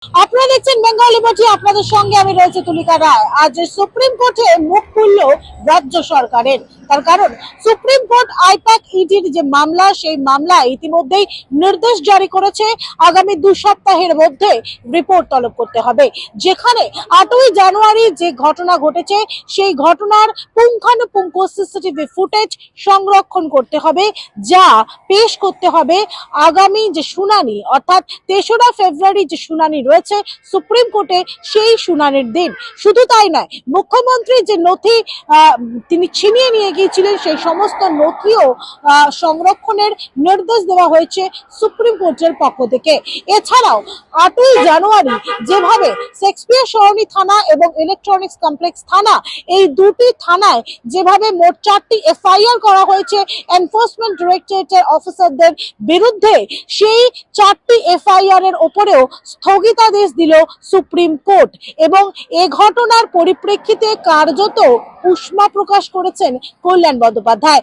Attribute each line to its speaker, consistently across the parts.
Speaker 1: আপনারা দেখছেন বেঙ্গল লিবার্টি, আপনাদের সঙ্গে আমি রয়েছে তুলিকা রায়। আজ সুপ্রিম কোর্টে মুখ খুলল রাজ্য সরকারের। তার কারণ সুপ্রিম কোর্ট আইপ্যাক ইডির যে মামলা, সেই মামলায় ইতিমধ্যেই নির্দেশ জারি করেছে আগামী 2 সপ্তাহের মধ্যে রিপোর্ট তলব করতে হবে। যেখানে 8ই জানুয়ারি যে ঘটনা ঘটেছে, সেই ঘটনার পুঙ্খানুপুঙ্খ সিসিটিভি ফুটেজ সংরক্ষণ করতে হবে, যা পেশ করতে হবে আগামী যে শুনানি, অর্থাৎ 3রা ফেব্রুয়ারি যে শুনানি রয়েছে সুপ্রিম কোর্টে, সেই শুনানির দিন। শুধু তাই নয়, মুখ্যমন্ত্রী যে নথি তিনি ছিনিয়ে নিয়ে গিয়েছিলেন, সেই সমস্ত নথিও সংরক্ষণের নির্দেশ দেওয়া হয়েছে সুপ্রিম কোর্টের পক্ষ থেকে। এছাড়াও 8ই জানুয়ারি যেভাবে শেক্সপিয়ার সরণি থানা এবং ইলেকট্রনিক্স কমপ্লেক্স থানা, এই দুটি থানায় যেভাবে মোট 4টি এফআইআর করা হয়েছে এনফোর্সমেন্ট ডিরেক্টরেটের অফিসারদের বিরুদ্ধে, সেই 4টি এফআইআর এর ওপরেও স্থগিতাদেশ দিল সুপ্রিম কোর্ট। এবং এ ঘটনার পরিপ্রেক্ষিতে কার্যত উষ্মা প্রকাশ করেছেন কল্যাণ Bandyopadhyay.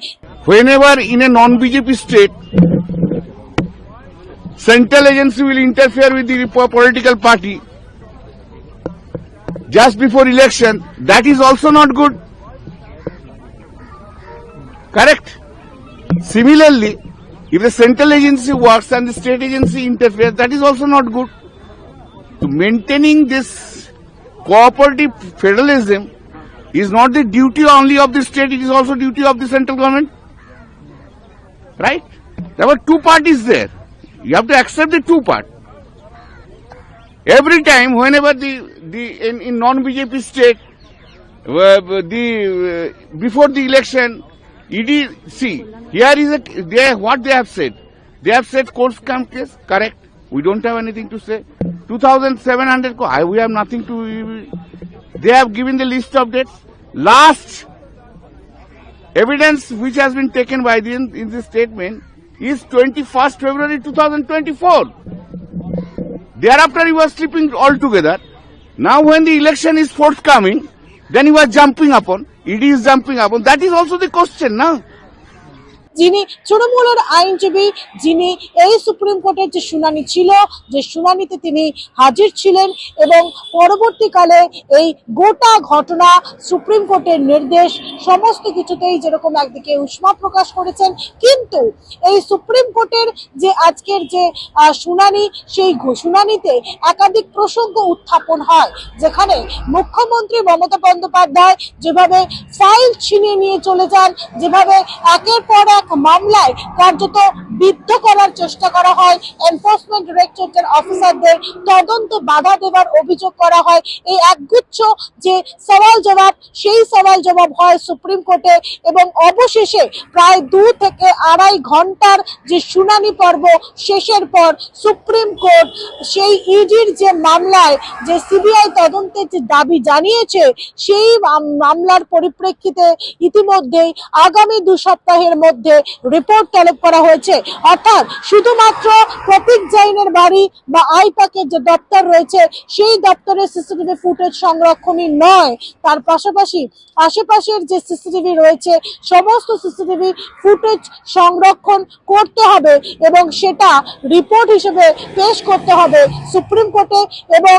Speaker 2: Whenever in a non-BJP state, central agency will interfere with the political party just before election, that is also not good. Correct? Similarly, if the central agency works and the state agency interferes, that is also not good. So maintaining this cooperative federalism is not the duty only of the state, it is also duty of the central government. Right? There were two parties there. You have to accept the two part. Every time, whenever in non-BJP state, before the election, ED, see, here is what they have said. They have said court scam case, correct. We don't have anything to say. 2,700, we have nothing to. They have given the list of dates. Last evidence which has been taken by in this statement is 21st February 2024. Thereafter he was sleeping altogether. Now when the election is forthcoming, then he was jumping upon. ED is jumping upon. That is also the question, no?
Speaker 1: যিনি তৃণমূলের আইনজীবী, যিনি এই supreme কোর্টের যে শুনানি ছিল, যে শুনানিতে তিনি হাজির ছিলেন এবং পরবর্তীকালে এই গোটা ঘটনা, সুপ্রিম কোর্টের নির্দেশ, সমস্ত কিছুতেই যেরকম একদিকে উষ্মা প্রকাশ করেছেন, কিন্তু এই সুপ্রিম কোর্টের যে আজকের যে শুনানি, সেই শুনানিতে একাধিক প্রসঙ্গ উত্থাপন হয়, যেখানে মুখ্যমন্ত্রী মমতা বন্দ্যোপাধ্যায় যেভাবে ফাইল ছিনিয়ে নিয়ে চলে যান, যেভাবে একের পর এক মামলায় কার্যত বিদ্ধ করার চেষ্টা করা হয়, এনফোর্সমেন্ট ডিরেক্টরেটের অফিসারদের তদন্ত বাধা দেওয়ার অভিযোগ করা হয়, এই একগুচ্ছ যে সওয়াল জবাব, সেই সওয়াল জবাব হয় সুপ্রিম কোর্টে। এবং অবশেষে প্রায় 2 থেকে 2.5 ঘন্টার যে শুনানি পর্ব শেষের পর সুপ্রিম কোর্ট সেই ইডির যে মামলায় যে সিবিআই তদন্তের যে দাবি জানিয়েছে, সেই মামলার পরিপ্রেক্ষিতে ইতিমধ্যেই আগামী 2 সপ্তাহের মধ্যে রিপোর্ট তলব করা হয়েছে। অর্থাৎ শুধুমাত্র প্রতীক জৈনের বাড়ি বা আইপ্যাকের যে দপ্তর রয়েছে, সেই দপ্তরের সিসিটিভি ফুটেজ সংরক্ষণই নয়, তার পাশাপাশি আশেপাশের যে সিসিটিভি রয়েছে, সমস্ত সিসিটিভি ফুটেজ সংরক্ষণ করতে হবে এবং সেটা রিপোর্ট হিসেবে পেশ করতে হবে সুপ্রিম কোর্টে। এবং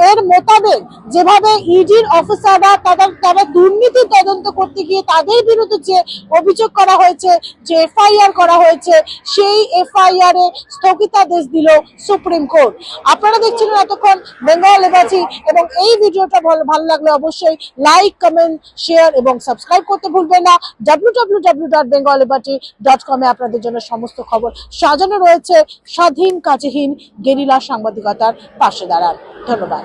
Speaker 1: এর মোতাবেক যেভাবে ইডির অফিসাররা তারা দুর্নীতি তদন্ত করতে গিয়ে তাদের বিরুদ্ধে যে অভিযোগ করা হয়েছে, যে এফআইআর করা হয়েছে, সেই এফআইআর এ স্থগিতাদেশ দিল সুপ্রিম কোর্ট। আপনারা দেখছিলেন এতক্ষণ বেঙ্গল লিবার্টি, এবং এই ভিডিওটা ভালো লাগলে অবশ্যই লাইক, কমেন্ট, শেয়ার এবং সাবস্ক্রাইব করতে ভুলবেন না। www.bengalliberty.com এ আপনাদের জন্য সমস্ত খবর সাজানো রয়েছে। স্বাধীন, কাজেহীন, গেরিলা সাংবাদিকতার পাশে দাঁড়ান। ধন্যবাদ।